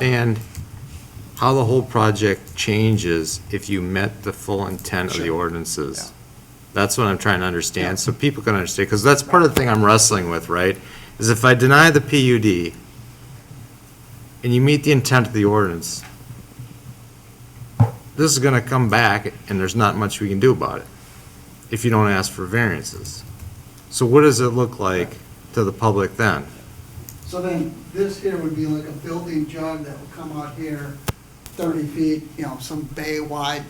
And how the whole project changes if you met the full intent of the ordinances. Yeah. That's what I'm trying to understand, so people can understand, because that's part of the thing I'm wrestling with, right? Is if I deny the PUD and you meet the intent of the ordinance, this is gonna come back and there's not much we can do about it if you don't ask for variances. So what does it look like to the public then? So then, this here would be like a building jug that would come out here 30 feet, some bay wide,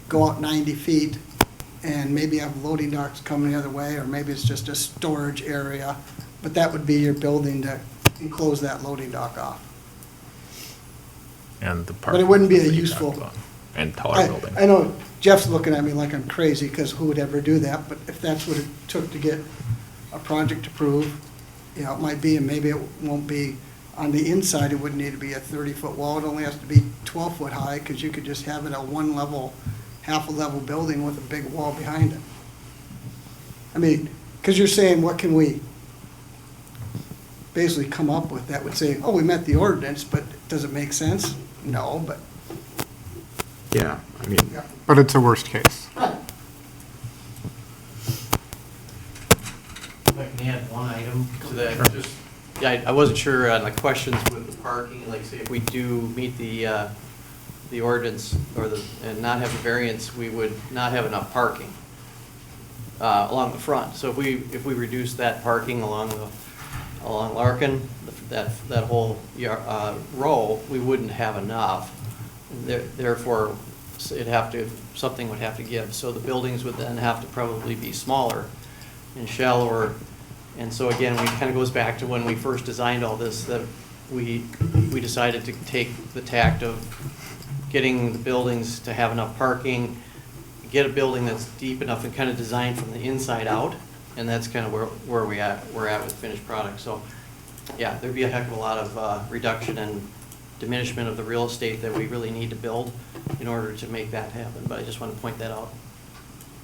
go out 90 feet, and maybe have loading docks coming the other way, or maybe it's just a storage area. But that would be your building to enclose that loading dock off. And the But it wouldn't be a that you useful- talked about. And taller building. I know Jeff's looking at me like I'm crazy, because who would ever do that? But if that's what it took to get a project approved, it might be, and maybe it won't be. On the inside, it wouldn't need to be a 30-foot wall, it only has to be 12-foot high, because you could just have it a one-level, half-a-level building with a big wall behind it. I mean, because you're saying, what can we basically come up with that would say, oh, we met the ordinance, but does it make sense? No, but, Yeah, I mean, yeah. But it's a worst case. Right. If I can add one item to that, just, yeah, I wasn't sure on the questions with the parking, like say if we do meet the ordinance or and not have a variance, we would not have enough parking along the front. So if we reduce that parking along Larkin, that whole row, we wouldn't have enough. Therefore, something would have to give. So the buildings would then have to probably be smaller and shallower. And so again, it kind of goes back to when we first designed all this, that we decided to take the tact of getting the buildings to have enough parking, get a building that's deep enough and kind of designed from the inside out. And that's kind of where we're at with finished product. So yeah, there'd be a heck of a lot of reduction and diminishment of the real estate that we really need to build in order to make that happen. But I just want to point that out.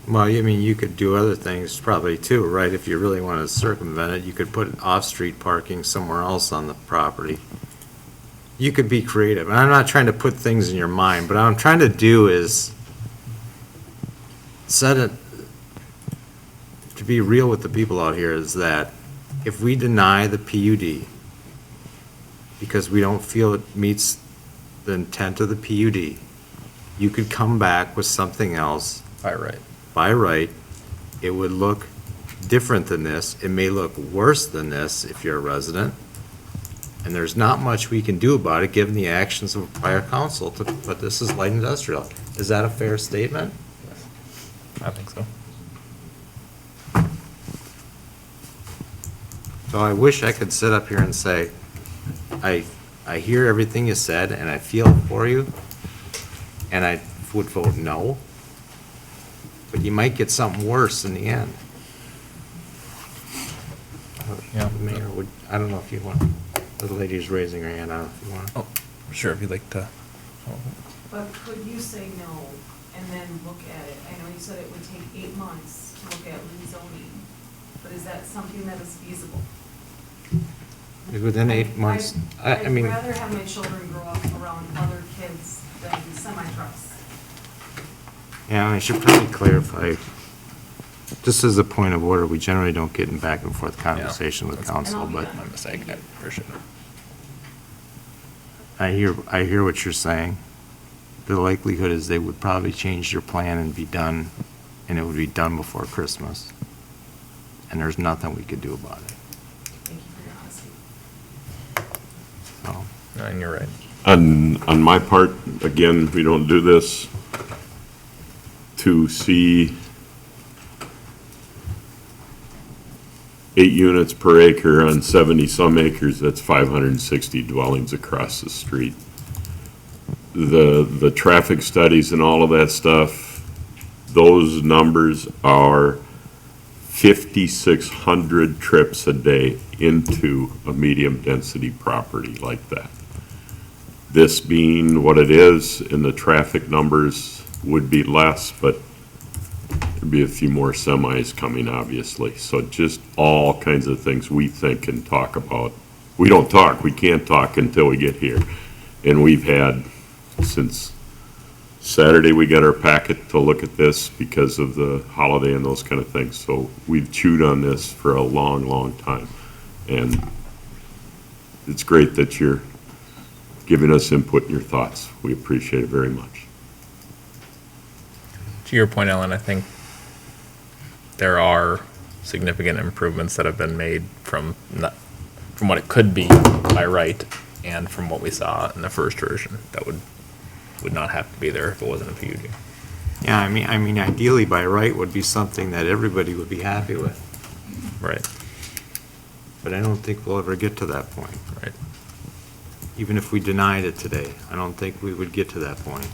well, I mean, you could do other things probably too, right? If you really want to circumvent it, you could put off-street parking somewhere else on the property. You could be creative, and I'm not trying to put things in your mind, but what I'm trying to do is set it, to be real with the people out here, is that if we deny the PUD because we don't feel it meets the intent of the PUD, you could come back with something else By right. by right. It would look different than this. It may look worse than this if you're a resident. And there's not much we can do about it, given the actions of prior council to put this as light industrial. Is that a fair statement? I think so. So I wish I could sit up here and say, I hear everything you said, and I feel for you, and I would vote no. But you might get something worse in the end. Yeah. Mayor, I don't know if you want, the lady's raising her hand, I don't know if you want. Oh, sure, if you'd like to. But could you say no and then look at it? I know you said it would take 8 months to look at rezoning, but is that something that is feasible? Within 8 months, I mean. I'd rather have my children grow up around other kids than semi-trucks. Yeah, I should probably clarify, just as a point of order, we generally don't get in back and forth conversation with council, And I'll but be My mistake, I appreciate it. I hear what you're saying. The likelihood is they would probably change their plan and be done, and it would be done before Christmas. And there's nothing we could do about it, Thank you for your honesty. so. And you're right. On my part, again, we don't do this to see 8 units per acre on 70-some acres, that's 560 dwellings across the street. The traffic studies and all of that stuff, those numbers are 5,600 trips a day into a medium-density property like that. This being what it is, and the traffic numbers would be less, but there'd be a few more semis coming, obviously. So just all kinds of things we think and talk about. We don't talk, we can't talk until we get here. And we've had, since Saturday, we got our packet to look at this because of the holiday and those kind of things. So we've chewed on this for a long, long time. And it's great that you're giving us input and your thoughts. We appreciate it very much. To your point, Ellen, I think there are significant improvements that have been made from what it could be by right and from what we saw in the first version that would not have to be there if it wasn't a PUD. Yeah, I mean, ideally by right would be something that everybody would be happy with, Right, but I don't think we'll ever get to that point. right. Even if we denied it today, I don't think we would get to that point.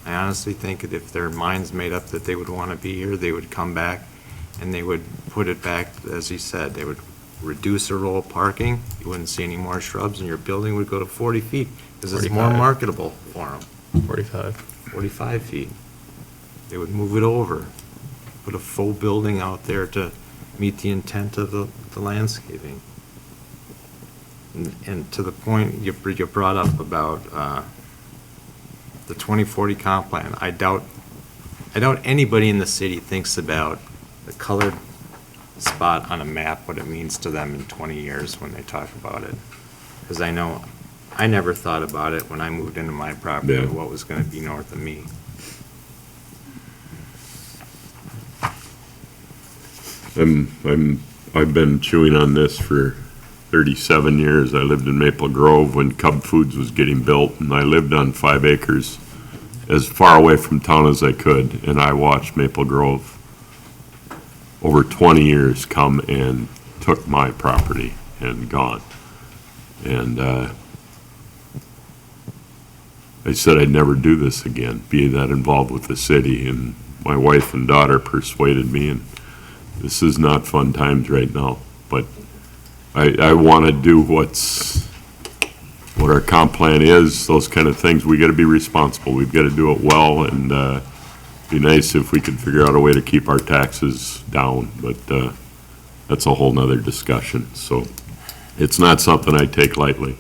I honestly think that if their mind's made up that they would want to be here, they would come back and they would put it back, as he said, they would reduce the row of parking, you wouldn't see any more shrubs, and your building would go to 40 feet, because it's more 45. marketable for them. 45. 45 feet. They would move it over, put a full building out there to meet the intent of the landscaping. And to the point you brought up about the 2040 comp plan, I doubt anybody in the city thinks about the colored spot on a map, what it means to them in 20 years when they talk about it. Because I know, I never thought about it when I moved into my property, Yeah. what was going to be north of me. I've been chewing on this for 37 years. I lived in Maple Grove when Cub Foods was getting built, and I lived on 5 acres as far away from town as I could, and I watched Maple Grove over 20 years come and took my property and gone. And I said I'd never do this again, be that involved with the city, and my wife and daughter persuaded me, and this is not fun times right now, but I want to do what our comp plan is, those kind of things. We got to be responsible. We've got to do it well, and be nice if we could figure out a way to keep our taxes down, but that's a whole nother discussion. So it's not something I take lightly.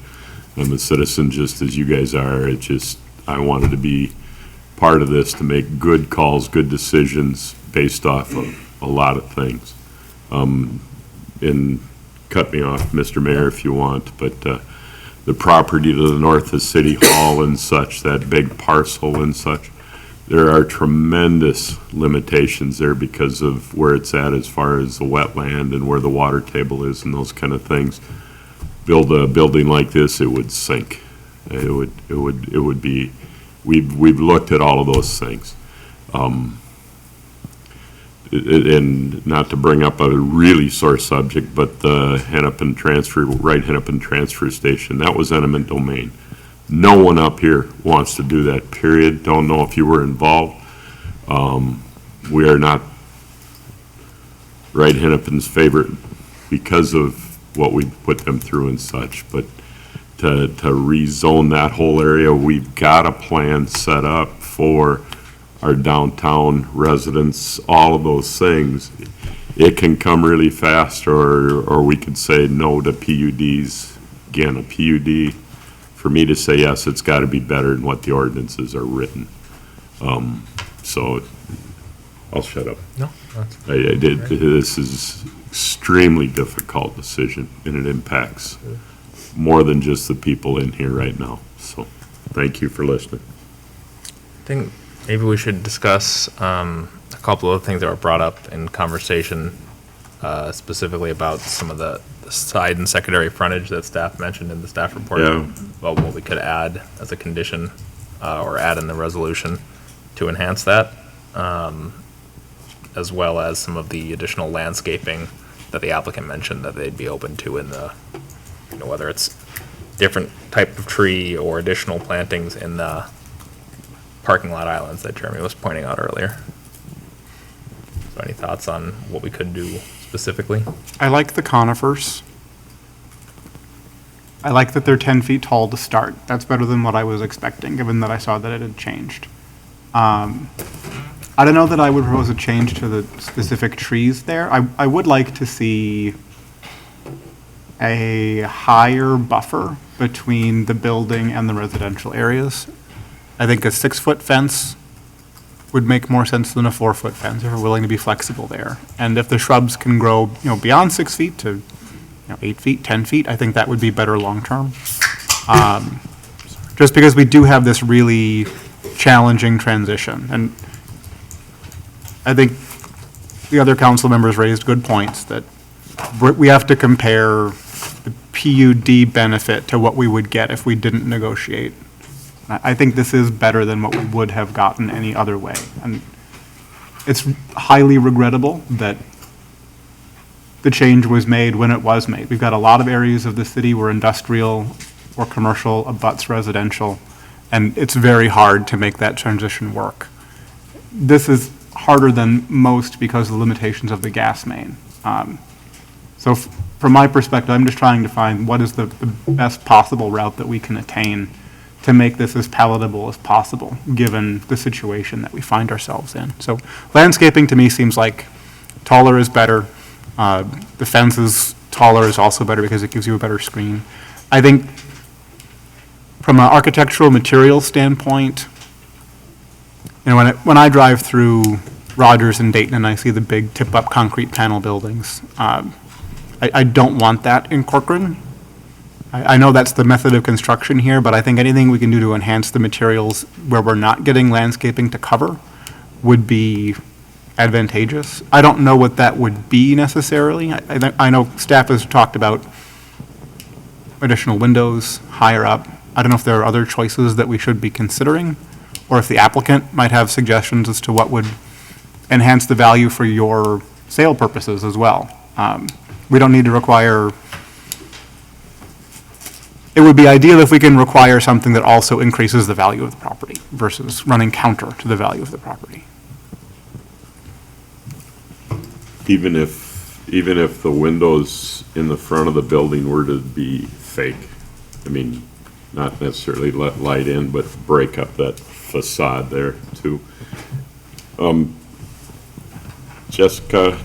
I'm a citizen just as you guys are. It just, I wanted to be part of this to make good calls, good decisions based off of a lot of things. And cut me off, Mr. Mayor, if you want, but the property to the north of City Hall and such, that big parcel and such, there are tremendous limitations there because of where it's at as far as the wetland and where the water table is and those kind of things. Build a building like this, it would sink. It would be, we've looked at all of those things. And not to bring up a really sore subject, but the Hennepin transfer station, that was eminent domain. No one up here wants to do that, period. Don't know if you were involved. We are not Wright Hennepin's favorite because of what we put them through and such, but to rezone that whole area, we've got a plan set up for our downtown residents, all of those things. It can come really fast, or we could say no to PUDs. Again, a PUD, for me to say yes, it's got to be better than what the ordinances are written. So I'll shut up. No, that's I did, this is extremely difficult decision, and it impacts more than just the people in here right now. So thank you for listening. I think maybe we should discuss a couple of things that were brought up in conversation, specifically about some of the side and secondary frontage that staff mentioned in the staff report. Yeah. About what we could add as a condition or add in the resolution to enhance that, as well as some of the additional landscaping that the applicant mentioned that they'd be open to in the, whether it's different type of tree or additional plantings in the parking lot islands that Jeremy was pointing out earlier. So any thoughts on what we could do specifically? I like the conifers. I like that they're 10 feet tall to start. That's better than what I was expecting, given that I saw that it had changed. I don't know that I would propose a change to the specific trees there. I would like to see a higher buffer between the building and the residential areas. I think a 6-foot fence would make more sense than a 4-foot fence if we're willing to be flexible there. And if the shrubs can grow, beyond 6 feet to, 8 feet, 10 feet, I think that would be better long-term. Just because we do have this really challenging transition. And I think the other council members raised good points that we have to compare the PUD benefit to what we would get if we didn't negotiate. I think this is better than what we would have gotten any other way. And it's highly regrettable that the change was made when it was made. We've got a lot of areas of the city where industrial or commercial abuts residential, and it's very hard to make that transition work. This is harder than most because of the limitations of the gas main. So from my perspective, I'm just trying to find what is the best possible route that we can attain to make this as palatable as possible, given the situation that we find ourselves in. So landscaping to me seems like taller is better. The fence is taller is also better because it gives you a better screen. I think from an architectural material standpoint, when I drive through Rogers and Dayton and I see the big tip-up concrete panel buildings, I don't want that in Corcoran. I know that's the method of construction here, but I think anything we can do to enhance the materials where we're not getting landscaping to cover would be advantageous. I don't know what that would be necessarily. I know staff has talked about additional windows higher up. I don't know if there are other choices that we should be considering, or if the applicant might have suggestions as to what would enhance the value for your sale purposes as well. We don't need to require, it would be ideal if we can require something that also increases the value of the property versus running counter to the value of the property. Even if the windows in the front of the building were to be fake, I mean, not necessarily let light in, but break up that facade there too. Jessica,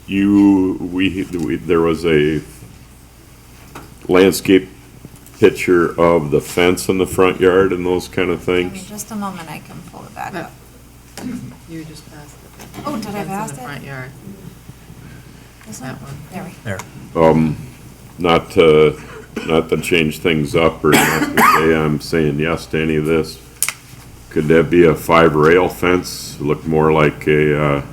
there was a landscape picture of the fence in the front yard and those kind of Give me things. just a moment, I can pull it back up. You just passed it. Oh, did I Fence in pass the it? front yard, This that one? one. There we go. Not to change things up or not to say I'm saying yes to any of this. Could that be a 5-rail fence, look more like an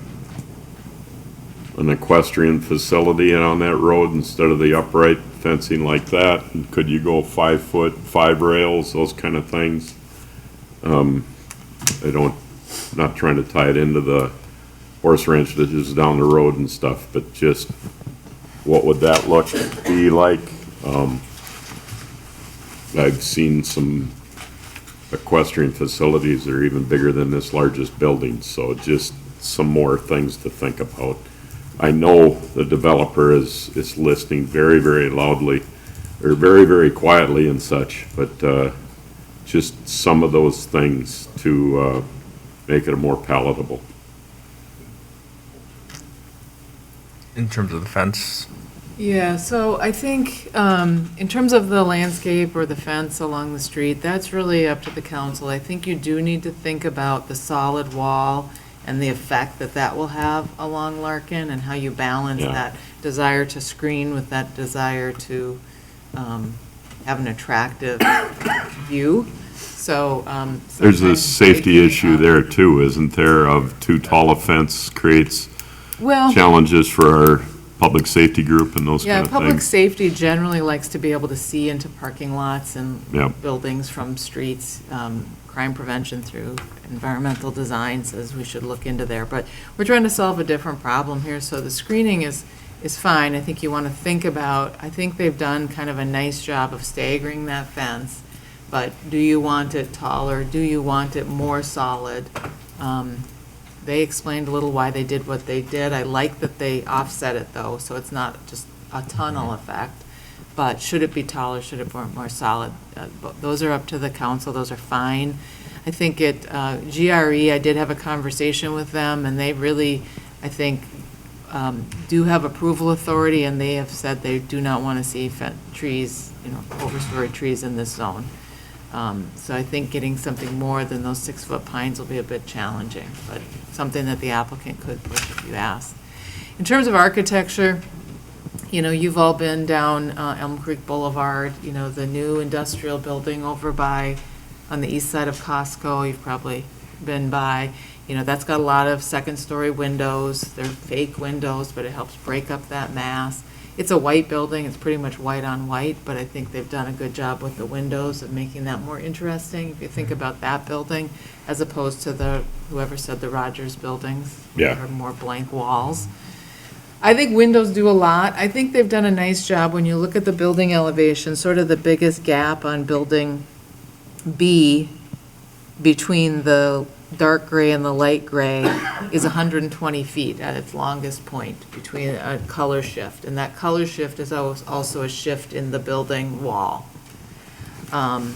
equestrian facility on that road instead of the upright fencing like that? And could you go 5 foot, 5 rails, those kind of things? Not trying to tie it into the horse ranch that is down the road and stuff, but just what would that be like? I've seen some equestrian facilities that are even bigger than this largest building, so just some more things to think about. I know the developer is listening very, very loudly, or very, very quietly and such, but just some of those things to make it more palatable. In terms of the fence, Yeah, so I think, in terms of the landscape or the fence along the street, that's really up to the council. I think you do need to think about the solid wall and the effect that that will have along Larkin and how you balance Yeah. that desire to screen with that desire to have an attractive view. So. There's a sometimes safety breaking issue up- there too, isn't there, of too tall a fence creates Well. challenges for our public safety group and those Yeah, kind of public things. safety generally likes to be able to see into parking lots and Yep. buildings from streets. Crime prevention through environmental design says we should look into there. But we're trying to solve a different problem here, so the screening is fine. I think you want to think about, I think they've done kind of a nice job of staggering that fence, but do you want it taller? Do you want it more solid? They explained a little why they did what they did. I like that they offset it, though, so it's not just a tunnel effect. But should it be taller, should it be more solid? Those are up to the council, those are fine. I think GRE, I did have a conversation with them, and they really, I think, do have approval authority, and they have said they do not want to see trees, overstory trees in this zone. So I think getting something more than those 6-foot pines will be a bit challenging, but something that the applicant could push if you ask. In terms of architecture, you've all been down Elm Creek Boulevard, the new industrial building over on the east side of Costco, you've probably been by. That's got a lot of second-story windows. They're fake windows, but it helps break up that mass. It's a white building. It's pretty much white on white, but I think they've done a good job with the windows of making that more interesting. If you think about that building, as opposed to whoever said the Rogers buildings. Yeah. Or more blank walls. I think windows do a lot. I think they've done a nice job when you look at the building elevation, sort of the biggest gap on building B between the dark gray and the light gray is 120 feet at its longest point between a color shift. And that color shift is also a shift in the building wall. Not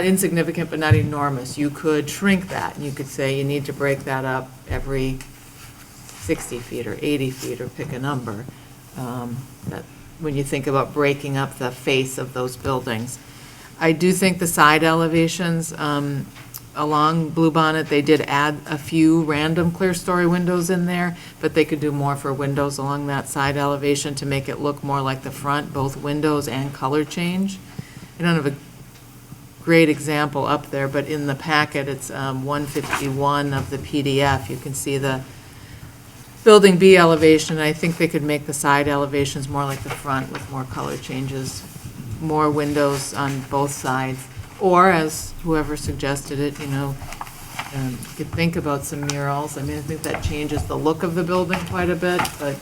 insignificant, but not enormous. You could shrink that, and you could say you need to break that up every 60 feet or 80 feet, or pick a number. That when you think about breaking up the face of those buildings. I do think the side elevations along Bluebonnet, they did add a few random clear story windows in there, but they could do more for windows along that side elevation to make it look more like the front, both windows and color change. I don't have a great example up there, but in the packet, it's 151 of the PDF. You can see the Building B elevation. I think they could make the side elevations more like the front with more color changes, more windows on both sides. Or, as whoever suggested it, you could think about some murals. I mean, I think that changes the look of the building quite a bit, but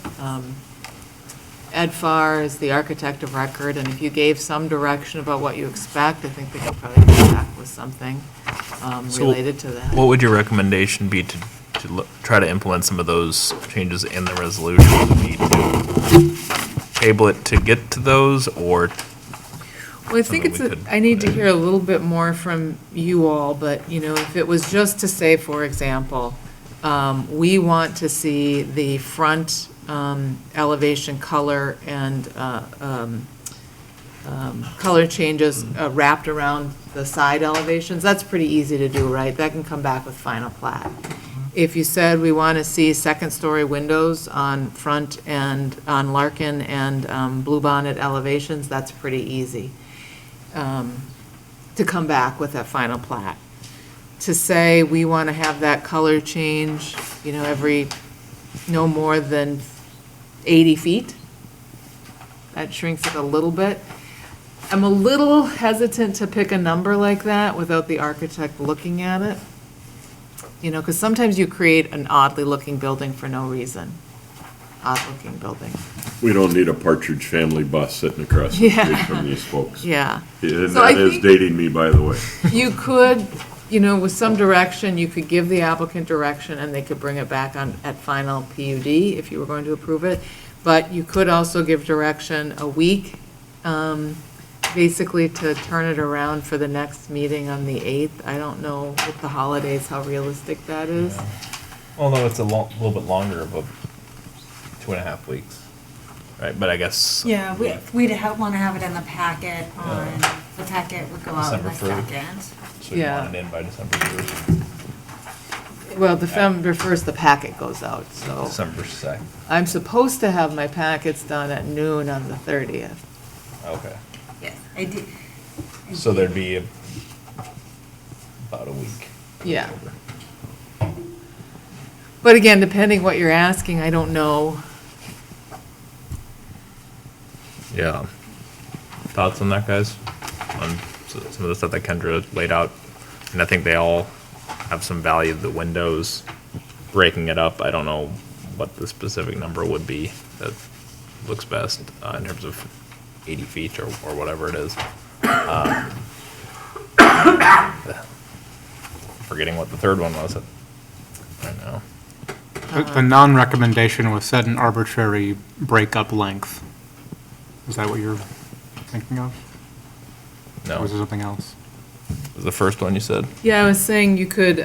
Ed Farr is the architect of record, and if you gave some direction about what you expect, I think they could probably come back with something related to that. What would your recommendation be to try to implement some of those changes in the resolution? Would it be to table it to get to those, or? Well, I think I need to hear a little bit more from you all, but, if it was just to say, for example, we want to see the front elevation color and color changes wrapped around the side elevations, that's pretty easy to do, right? That can come back with final plat. If you said we want to see second-story windows on front and on Larkin and Bluebonnet elevations, that's pretty easy to come back with that final plat. To say we want to have that color change, every no more than 80 feet, that shrinks it a little bit. I'm a little hesitant to pick a number like that without the architect looking at it. Because sometimes you create an oddly looking building for no reason. Odd-looking building. We don't need a Partridge Family bus sitting across the street from these folks. Yeah. And So I that is think- dating me, by the way. You could, with some direction, you could give the applicant direction, and they could bring it back at final PUD if you were going to approve it. But you could also give direction a week, basically to turn it around for the next meeting on the 8th. I don't know with the holidays how realistic that is. Although it's a little bit longer of a 2.5 weeks, right? But I guess. Yeah, we'd want to have it in the packet the packet would go out on the December 2nd. So you want it in by December 1st, Well, December 1st, the packet goes out, so December 2nd. I'm supposed to have my packets done at noon on the 30th. Okay. Yes, I did. So there'd be about a week. Yeah. But again, depending what you're asking, I don't know. Yeah. Thoughts on that, guys? On some of the stuff that Kendra laid out? And I think they all have some value. The windows, breaking it up, I don't know what the specific number would be that looks best in terms of 80 feet or whatever it is. Forgetting what the third one was right now. The non-recommendation was set an arbitrary breakup length. Is that what you're thinking of? No, Or was it something else? was the first one you said? Yeah, I was saying you could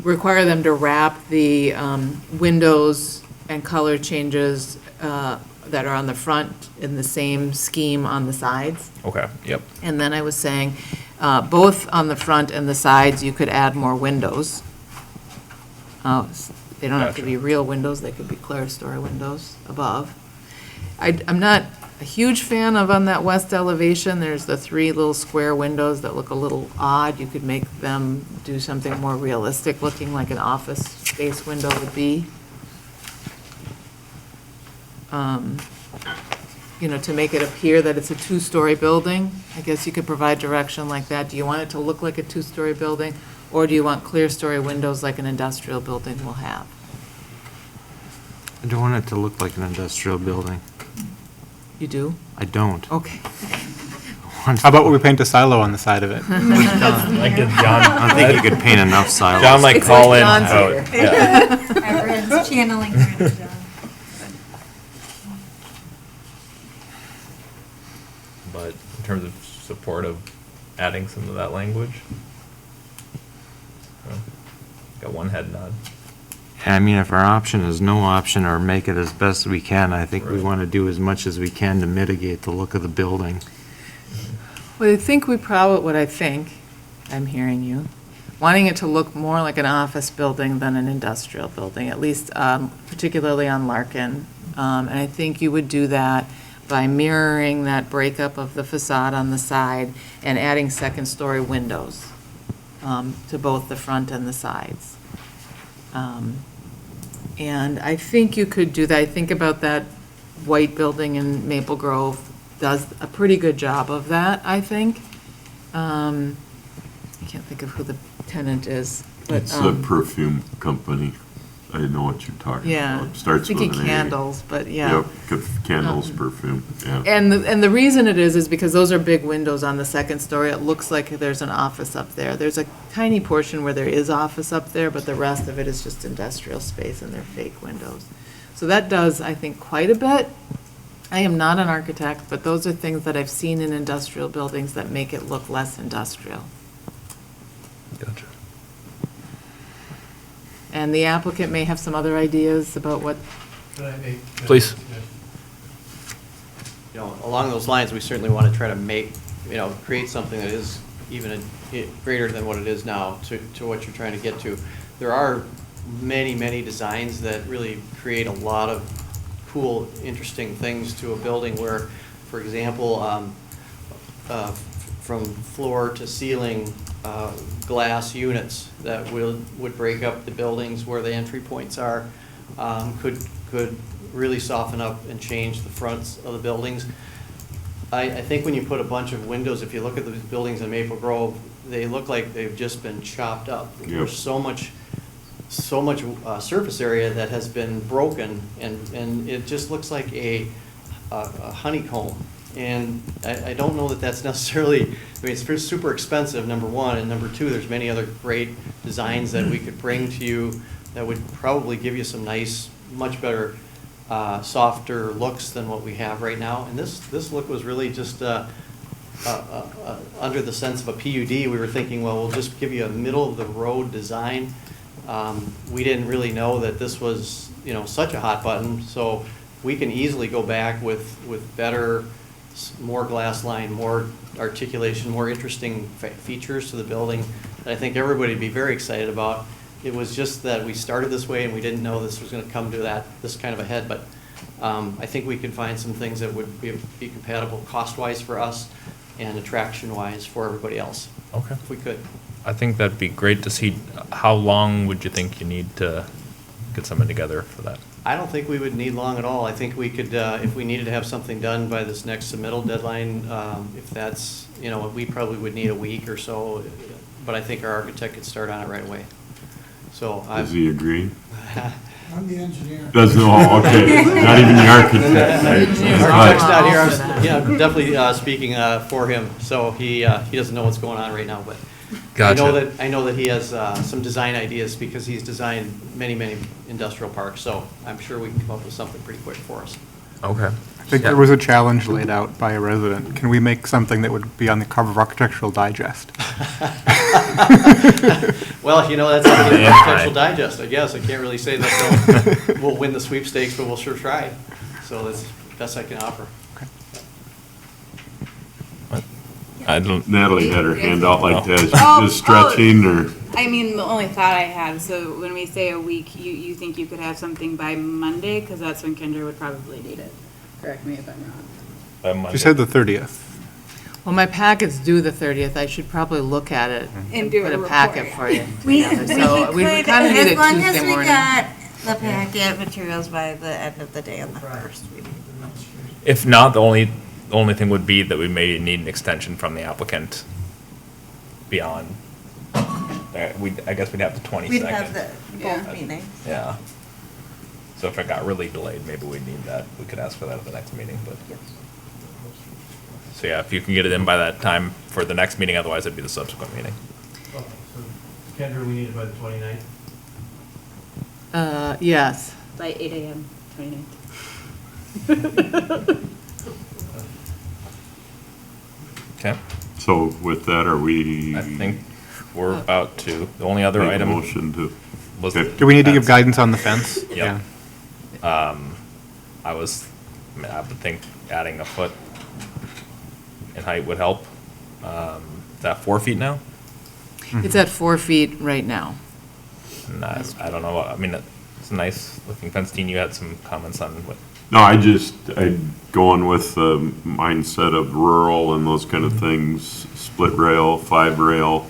require them to wrap the windows and color changes that are on the front in the same scheme on the sides. Okay, yep. And then I was saying, both on the front and the sides, you could add more windows. They don't have to be real windows, they could be clerestory windows above. I'm not a huge fan of on that west elevation, there's the 3 little square windows that look a little odd. You could make them do something more realistic, looking like an office space window would be. You know, to make it appear that it's a 2-story building. I guess you could provide direction like that. Do you want it to look like a 2-story building? Or do you want clear-story windows like an industrial building will have? I don't want it to look like an industrial building. You do? I don't. Okay. How about we paint a silo on the side of it? I get John. I don't think you could paint enough silos. John might It's call like in. John's Oh, here. yeah. Everyone's channeling her, John. But in terms of support of adding some of that language, well, got one head nod. I mean, if our option is no option or make it as best we can, I think we Right. want to do as much as we can to mitigate the look of the building. Well, I think what I think, I'm hearing you, wanting it to look more like an office building than an industrial building, at least particularly on Larkin. And I think you would do that by mirroring that breakup of the facade on the side and adding second-story windows to both the front and the sides. And I think you could do that. I think about that white building in Maple Grove does a pretty good job of that, I think. I can't think of who the tenant is, but. It's a perfume company. I know what you're talking Yeah. about. Starts with an A. Thinking candles, but yeah. Yep, candles, perfume, yeah. And the reason it is because those are big windows on the second story. It looks like there's an office up there. There's a tiny portion where there is office up there, but the rest of it is just industrial space and they're fake windows. So that does, I think, quite a bit. I am not an architect, but those are things that I've seen in industrial buildings that make it look less industrial. Gotcha. And the applicant may have some other ideas about what, Please. You know, along those lines, we certainly want to try to make, you know, create something that is even greater than what it is now to what you're trying to get to. There are many, many designs that really create a lot of cool, interesting things to a building where, for example, from floor to ceiling, glass units that would break up the buildings where the entry points are, could really soften up and change the fronts of the buildings. I think when you put a bunch of windows, if you look at the buildings in Maple Grove, they look like they've just been chopped up. Yep. There's so much surface area that has been broken, and it just looks like a honeycomb. And I don't know that that's necessarily, I mean, it's super expensive, number one, and number two, there's many other great designs that we could bring to you that would probably give you some nice, much better, softer looks than what we have right now. And this look was really just under the sense of a PUD. We were thinking, well, we'll just give you a middle-of-the-road design. We didn't really know that this was, you know, such a hot button, so we can easily go back with better, more glass line, more articulation, more interesting features to the building that I think everybody would be very excited about. It was just that we started this way and we didn't know this was going to come to this kind of a head, but I think we can find some things that would be compatible cost-wise for us and attraction-wise for everybody else. Okay. If we could. I think that'd be great to see. How long would you think you need to get something together for that? I don't think we would need long at all. I think we could, if we needed to have something done by this next submittal deadline, if that's, you know, we probably would need a week or so, but I think our architect could start on it right away. So Does he agree? I'm the engineer. Does, oh, okay, not even the architect, right? Our architect's not here, I'm definitely speaking for him, so he doesn't know what's going on right now, but Gotcha. I know that he has some design ideas because he's designed many, many industrial parks, so I'm sure we can come up with something pretty quick for us. Okay. I think there was a challenge laid out by a resident. Can we make something that would be on the cover of Architectural Digest? Well, you know, that's like the Yeah. Architectural Digest, I guess. I can't really say that we'll win the sweepstakes, but we'll sure try. So that's the best I can offer. I don't, Natalie had her hand out like that, Oh, she's just stretching, or, I mean, the only thought I had, so when we say a week, you think you could have something by Monday? Because that's when Kendra would probably need it. Correct me if I'm wrong. by Monday. You said the 30th. Well, my packet's due the 30th. I should probably look at it And do put a a packet report. for you. We together. could, So we kind of need as it long as Tuesday we morning. got the packet materials by the end of the day on the first. If not, the only thing would be that we may need an extension from the applicant beyond. I guess we'd have the 22nd. We'd have the Yeah. both meetings. Yeah. So if it got really delayed, maybe we'd need that. We could ask for that at the next meeting, but. So yeah, if you can get it in by that time for the next meeting, otherwise it'd be the subsequent meeting. Kendra, we need it by the 29th? Yes. By 8 AM, 29th. Okay. so with that, are we? I think we're about to. The only other Make a item motion to, was. Okay. the Do we need to give fence. guidance on the fence? Yep. I would think adding a foot in height would help. Is that 4 feet now? It's at 4 feet right now. And I don't know, I mean, it's a nice looking fence. Dean, you had some comments on what, no, I'd going with the mindset of rural and those kind of things, split rail, 5 rail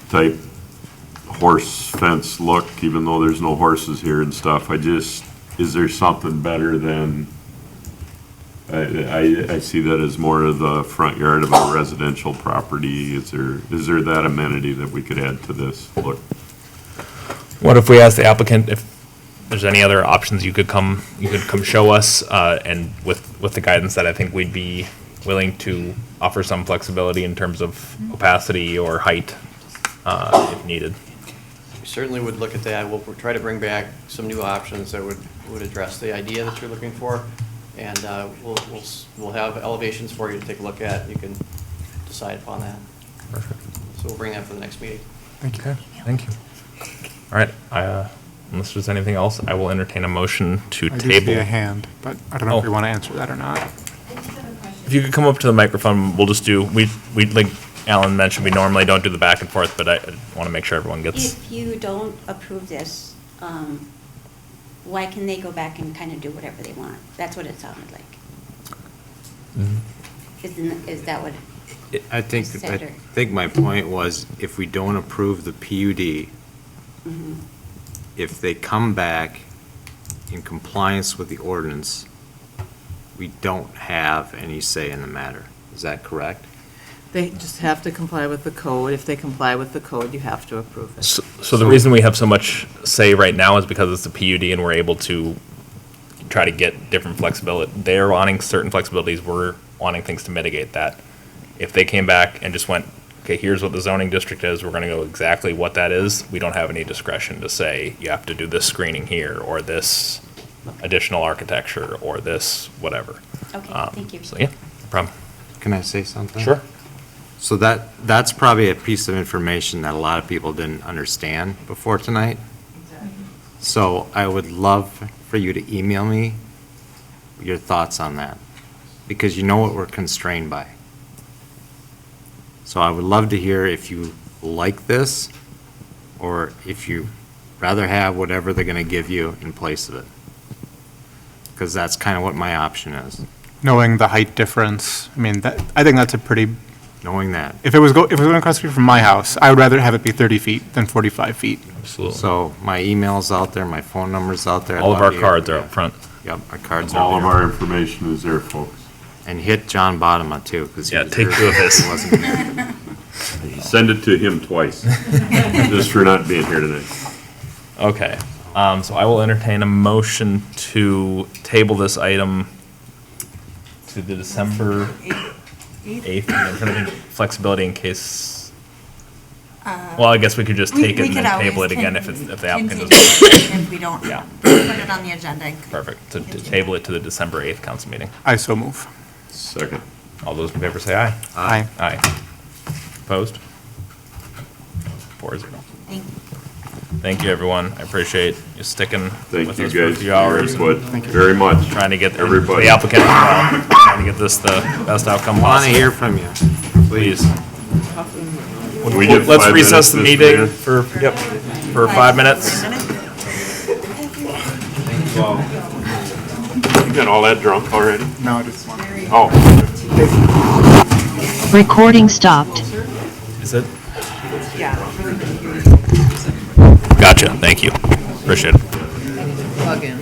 type horse fence look, even though there's no horses here and stuff. Is there something better than, I see that as more of the front yard of a residential property. Is there that amenity that we could add to this look? what if we ask the applicant if there's any other options you could come show us, and with the guidance that I think we'd be willing to offer some flexibility in terms of opacity or height, if needed. We certainly would look at that. We'll try to bring back some new options that would address the idea that you're looking for. And we'll have elevations for you to take a look at. You can decide upon that. Perfect. So we'll bring that for the next meeting. Thank you. Thank you. All right, unless there's anything else, I will entertain a motion to I do see table. a hand, but I don't know if Oh. we want to answer that or not. If you could come up to the microphone, we'll just do, we like Alan mentioned, we normally don't do the back and forth, but I want to make sure everyone gets. If you don't approve this, why can they go back and kind of do whatever they want? That's what it sounded like. Is that what? I think, Said or- my point was, if we don't approve the PUD, Mhm. if they come back in compliance with the ordinance, we don't have any say in the matter. Is that correct? They just have to comply with the code. If they comply with the code, you have to approve it. So the reason we have so much say right now is because it's the PUD and we're able to try to get different flexibility. They're wanting certain flexibilities, we're wanting things to mitigate that. If they came back and just went, okay, here's what the zoning district is, we're gonna go exactly what that is, we don't have any discretion to say, you have to do this screening here, or this additional architecture, or this whatever. Okay, thank you. So, yeah, no problem. Can I say something? Sure. So that's probably a piece of information that a lot of people didn't understand before tonight. So I would love for you to email me your thoughts on that, because you know what we're constrained by. So I would love to hear if you like this, or if you rather have whatever they're gonna give you in place of it. Because that's kind of what my option is, Knowing the height difference, I mean, I think that's a pretty, knowing that. if it was going across the street from my house, I would rather have it be 30 feet than 45 feet. Absolutely. So my email's out there, my phone number's out there. I'd All of love our to hear cards from are you. up front. Yep, our cards are All of there. our information is there, folks. And hit John Bodema too, because Yeah, take 2 of his. Wasn't here. Send it to him twice, just for not being here tonight. Okay, so I will entertain a motion to table this item to the December 8th, I'm trying to think flexibility in case, well, I guess we could just take it and then table it again if the applicant doesn't. If we don't Yeah. put it on the agenda. Perfect, to table it to the December 8th council meeting. I so move. Second. All those in favor say aye. Aye. Aye. Opposed? 4-0. Thank you. Thank you, everyone. I appreciate you sticking Thank with you us for a guys for few your hours. input very much. Trying to get Everybody. the applicant, as well, trying to get this the best outcome Want to possible. hear from you, please. We get Let's 5 recess the minutes, Mr. meeting Mayor. for 5 minutes. You got all that drunk already? No, I just want. Oh. Recording stopped. Is it? Yeah. Gotcha, thank you. Appreciate it. Plug in.